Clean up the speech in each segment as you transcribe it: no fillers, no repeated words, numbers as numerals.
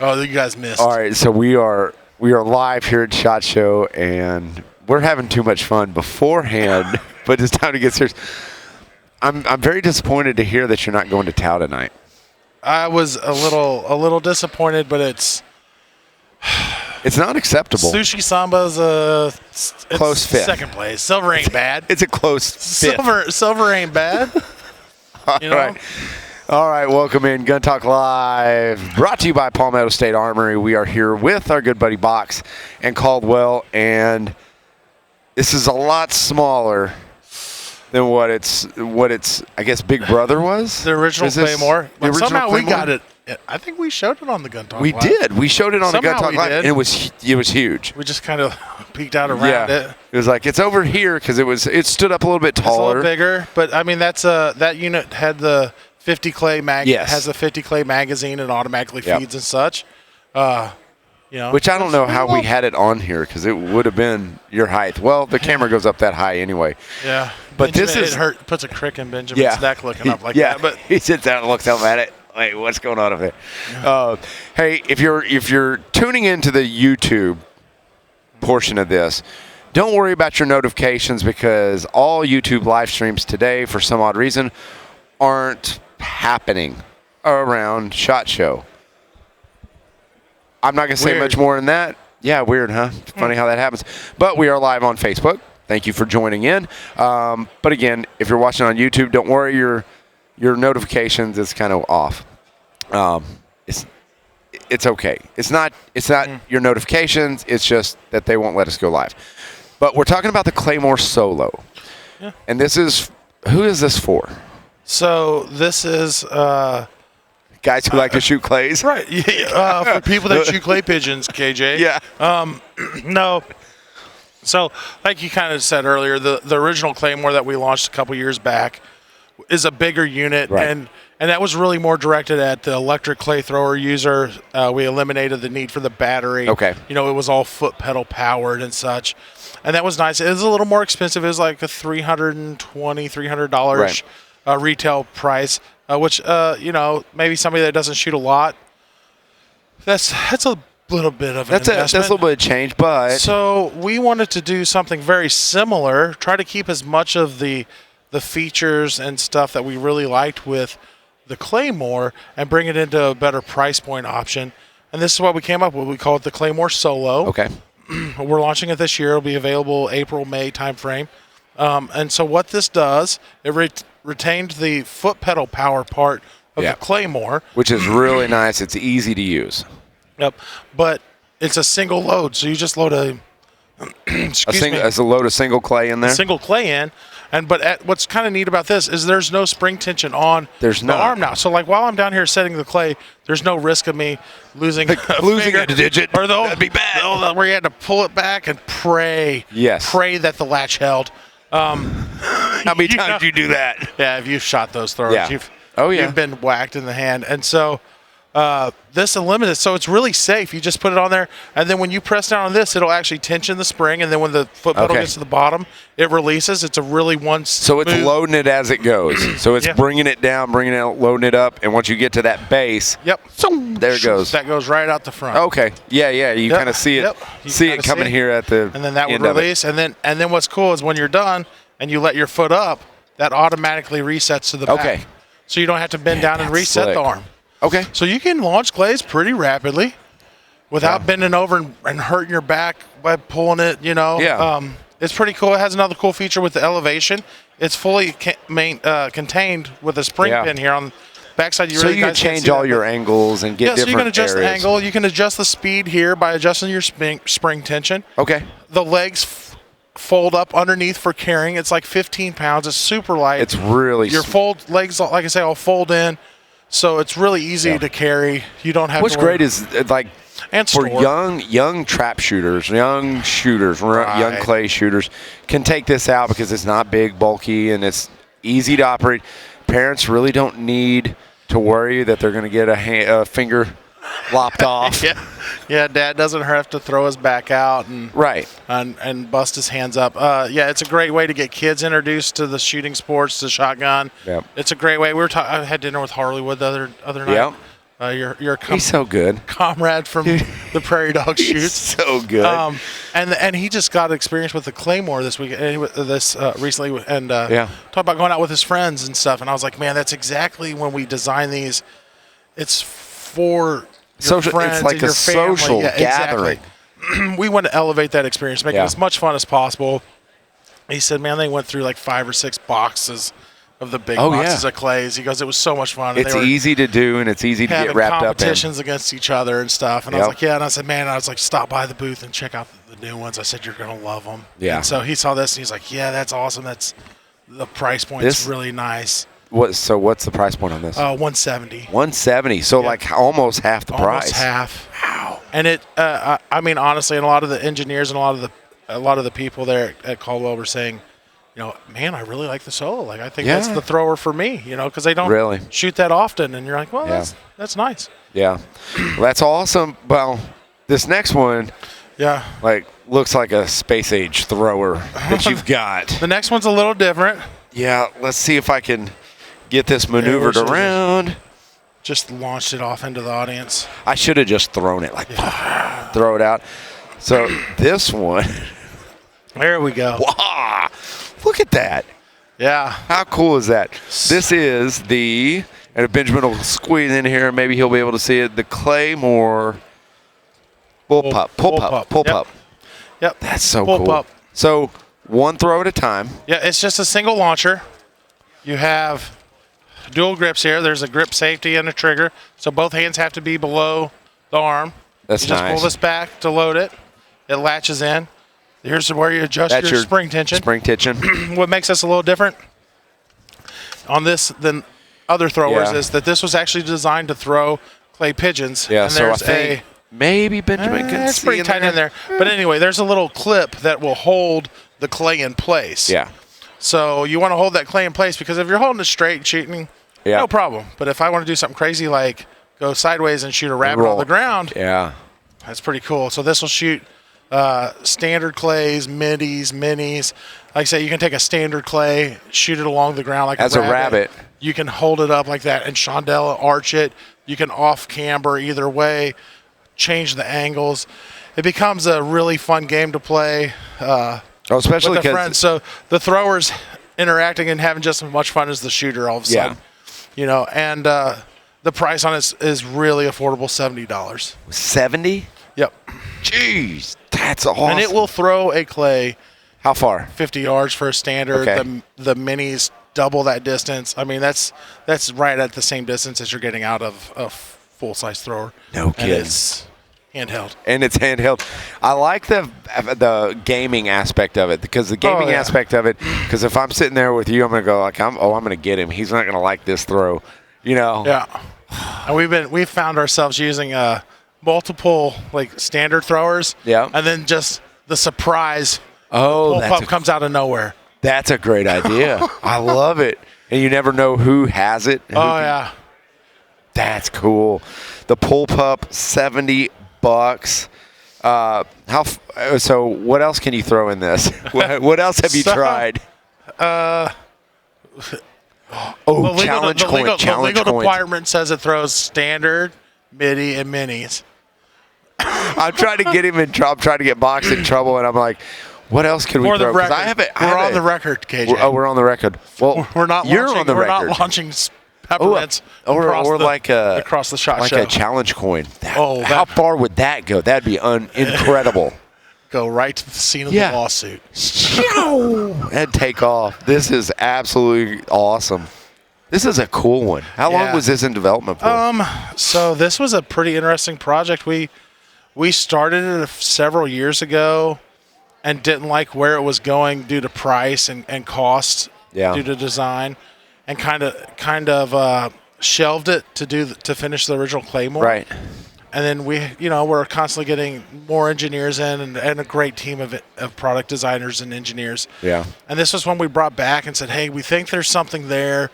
Oh, you guys missed. All right, so we are live here at SHOT Show, and we're having too much fun beforehand, but it's time to get serious. I'm very disappointed to hear that you're not going to Tao tonight. I was a little disappointed, but it's not acceptable. Sushi Samba's close fifth. Second place. Silver ain't bad. It's a close fifth. Silver ain't bad. You know? All right, welcome in Gun Talk Live, brought to you by Palmetto State Armory. We are here with our good buddy Box and Caldwell, and this is a lot smaller than what its I guess Big Brother was. The original Claymore. The original somehow Claymore? We got it. I think we showed it on the Gun Talk Live. We did. We showed it on the Gun Talk Live, and it was huge. We just kind of peeked out around it. It was like, it's over here because it stood up a little bit taller. It's a little bigger, but I mean that unit had the 50 clay has the 50 clay magazine and automatically feeds and such. Which I don't know how we had it on here because it would have been your height. Well, the camera goes up that high anyway. Yeah. But Benjamin, it puts a crick in Benjamin's neck looking up like that. But he sits down and looks up at it. Wait, what's going on up there? Hey, if you're tuning into the YouTube portion of this, don't worry about your notifications because all YouTube live streams today, for some odd reason, aren't happening around SHOT Show. I'm not going to say much more than that. Yeah, weird, huh? Funny how that happens. But we are live on Facebook. Thank you for joining in. But again, if you're watching on YouTube, don't worry, your notifications is kind of off. It's okay. It's not your notifications. It's just that they won't let us go live. But we're talking about the Claymore Solo. Yeah. And who is this for? So this is guys who like to shoot clays, right? For people that shoot clay pigeons, KJ. Yeah. No. So, like you kind of said earlier, the original Claymore that we launched a couple years back is a bigger unit, right. and that was really more directed at the electric clay thrower user. We eliminated the need for the battery. Okay. It was all foot pedal powered and such. And that was nice. It was a little more expensive. It was like a $300 right. Retail price, which maybe somebody that doesn't shoot a lot, that's a little bit of an investment. That's a little bit of change, but so we wanted to do something very similar, try to keep as much of the features and stuff that we really liked with the Claymore and bring it into a better price point option. And this is what we came up with. We call it the Claymore Solo. Okay. We're launching it this year. It'll be available April, May timeframe. And so what this does, it retained the foot pedal power part of the Claymore. Which is really nice. It's easy to use. Yep. But it's a single load. So you just load a load of single clay in there? Single clay in. But what's kind of neat about this is there's no spring tension on the arm now. So like while I'm down here setting the clay, there's no risk of me losing a digit. Or that'd be bad. Where you had to pull it back and pray. Yes. Pray that the latch held. How many times did you do that? Yeah, if you've shot those throwers, you've been whacked in the hand. And so this eliminates, so it's really safe. You just put it on there, and then when you press down on this, it'll actually tension the spring, and then when the foot pedal gets to the bottom, it releases. It's a really So it's loading it as it goes. So it's bringing it down, loading it up, and once you get to that base, there it goes. That goes right out the front. Okay. Yeah. You kind of see it. See it coming here at the and then that would release, and then what's cool is when you're done and you let your foot up, that automatically resets to the back. Okay. So you don't have to bend down and reset the arm. Okay. So you can launch clays pretty rapidly without bending over and hurting your back by pulling it, Yeah. It's pretty cool. It has another cool feature with the elevation. It's fully contained with a spring pin here on the backside. So you can change all your angles and get different so you can adjust areas. the angle. You can adjust the speed here by adjusting your spring tension. Okay. The legs fold up underneath for carrying. It's like 15 pounds. It's super light. It's really your legs, like I say, all fold in. So it's really easy to carry. You don't have What's to worry. great is for young trap shooters, young clay shooters can take this out because it's not big, bulky, and it's easy to operate. Parents really don't need to worry that they're going to get a finger lopped off. Yeah, Dad doesn't have to throw his back out and bust his hands up. It's a great way to get kids introduced to the shooting sports, to shotgun. Yep. It's a great way. I had dinner with Harleywood the other night. Yeah. Your He's so good. comrade from the Prairie Dog He's shoots. so good. And he just got experience with the Claymore this week, recently, and talked about going out with his friends and stuff. And I was like, man, that's exactly when we design these. It's for your friends it's like and your a social family. gathering. Exactly. We want to elevate that experience, make it as much fun as possible. He said, man, they went through like 5 or 6 boxes of the big boxes of clays. He goes, it was so much fun. It's easy to do, and it's easy to get wrapped up in. Competitions against each other and stuff. And I was like, and I said, man, I was like, stop by the booth and check out the new ones. I said, you're going to love them. Yeah. And so he saw this, and he's like, yeah, that's awesome. That's the price point is really nice. So what's the price point on this? $170. $170. So like almost half the price. Almost half. Wow. And it, I mean, honestly, and a lot of the engineers and a lot of the people there at Caldwell were saying, man, I really like the solo. Like, I think that's the thrower for me, because they don't really shoot that often. And you're like, well, that's nice. Yeah. Well, that's awesome. Well, this next one, looks like a space age thrower that you've got. The next one's a little different. Yeah. Let's see if I can get this maneuvered around. Just launched it off into the audience. I should have just thrown it throw it out. So this one. There we go. Wow. Look at that. Yeah. How cool is that? This is and Benjamin will squeeze in here, maybe he'll be able to see it, the Claymore PullPup. Yep. That's so cool. PullPup. So one throw at a time. Yeah, it's just a single launcher. You have dual grips here. There's a grip safety and a trigger. So both hands have to be below the arm. That's you nice. Just pull this back to load it. It latches in. Here's where you adjust your spring tension. Spring tension. What makes us a little different on this than other throwers is that this was actually designed to throw clay pigeons. Yeah, and so there's I think maybe Benjamin can see it's pretty tight in there. But anyway, there's a little clip that will hold the clay in place. Yeah. So you want to hold that clay in place because if you're holding it straight and shooting, no problem. But if I want to do something crazy like go sideways and shoot a rabbit on the ground, that's pretty cool. So this will shoot standard clays, minis. Like I say, you can take a standard clay, shoot it along the ground like a rabbit. You can hold it up like that and chandela arch it. You can off camber either way, change the angles. It becomes a really fun game to play. Especially with the friends. So the throwers interacting and having just as much fun as the shooter all of a sudden. And the price on it is really affordable, $70. 70? Yep. Jeez, that's awesome. And it will throw a clay. How far? 50 yards for a standard. Okay. The minis double that distance. I mean, that's right at the same distance as you're getting out of a full-size thrower. No kidding. And it's handheld. And it's handheld. I like the gaming aspect of it because the gaming aspect of it, because if I'm sitting there with you, I'm going to go like, I'm going to get him. He's not going to like this throw, Yeah. And we've found ourselves using multiple like standard throwers. Yeah. And then just the surprise. Oh, PullPup comes out of nowhere. That's a great idea. I love it. And you never know who has it. Yeah. That's cool. The PullPup, $70. So what else can you throw in this? What else have you tried? Challenge coin. The legal department says it throws standard, midi, and minis. I'm trying to get him in trouble. I'm trying to get Box in trouble, and I'm like, what else can we throw? We're on the record, KJ. We're on the record. Well, we're not. You're on the record. We're not launching peppermints across the shot show. Like a challenge coin. How far would that go? That'd be incredible. Go right to the scene of the lawsuit. And take off. This is absolutely awesome. This is a cool one. How long was this in development for? So this was a pretty interesting project. We started it several years ago and didn't like where it was going due to price and cost due to design, and kind of shelved it to finish the original Claymore. Right. And then we're constantly getting more engineers in and a great team of product designers and engineers. Yeah. And this was when we brought back and said, hey, we think there's something there.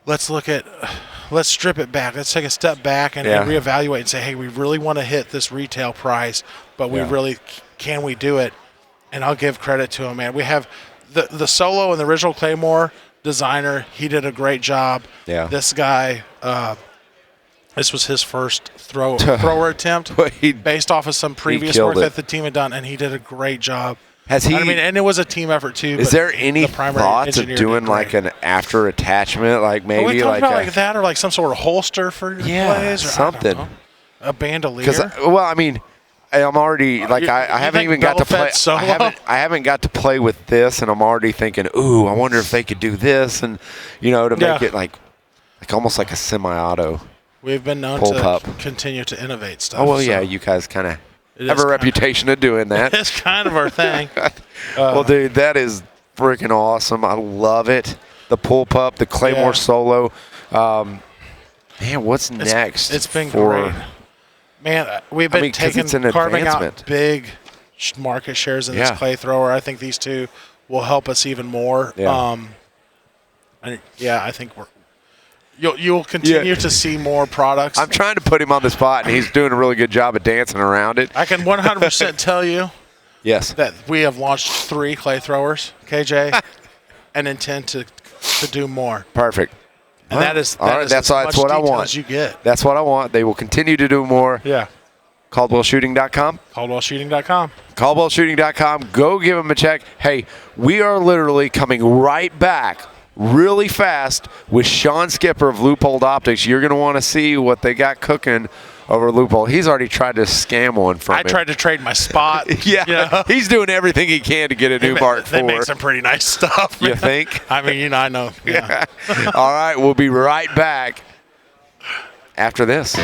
Let's strip it back. Let's take a step back and reevaluate and say, hey, we really want to hit this retail price, but can we do it? And I'll give credit to him, man. We have the solo and the original Claymore designer. He did a great job. Yeah. This guy, This was his first thrower attempt based off of some previous work that the team had done, and he did a great job. Has he? I mean, and it was a team effort too. Is there any thoughts of doing like an after attachment, like maybe we talked like about like that, or like some sort of holster for your plays, or something, a bandolier? Well, I mean, I'm already like I haven't even got to play. I haven't got to play with this, and I'm already thinking, ooh, I wonder if they could do this, and to make it like almost like a semi-auto. We've been known to continue to innovate stuff. Oh well, yeah, you guys kind of have a reputation of doing that. It's kind of our thing. Well, dude, that is freaking awesome. I love it. The PullPup, the Claymore Solo. Man, what's next? It's been great. Man, we've been carving out big market shares in this clay thrower. I think these two will help us even more. Yeah. I think you'll continue to see more products. I'm trying to put him on the spot, and he's doing a really good job of dancing around it. I can 100% tell you that we have launched 3 clay throwers, KJ, and intend to do more. Perfect. And that's what I want. As you get. That's what I want. They will continue to do more. Yeah. CaldwellShooting.com. CaldwellShooting.com. CaldwellShooting.com. Go give them a check. Hey, we are literally coming right back really fast with Sean Skipper of Loophole Optics. You're going to want to see what they got cooking over Loophole. He's already tried to scam one from him. I tried to trade my spot. He's doing everything he can to get a new Mark IV. They make some pretty nice stuff. You think? I mean, I know. Yeah. All right, we'll be right back after this.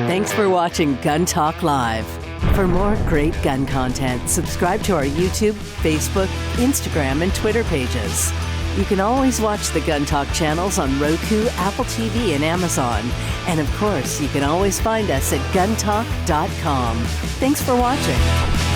Thanks for watching Gun Talk Live. For more great gun content, subscribe to our YouTube, Facebook, Instagram, and Twitter pages. You can always watch the Gun Talk channels on Roku, Apple TV, and Amazon. And of course, you can always find us at guntalk.com. Thanks for watching.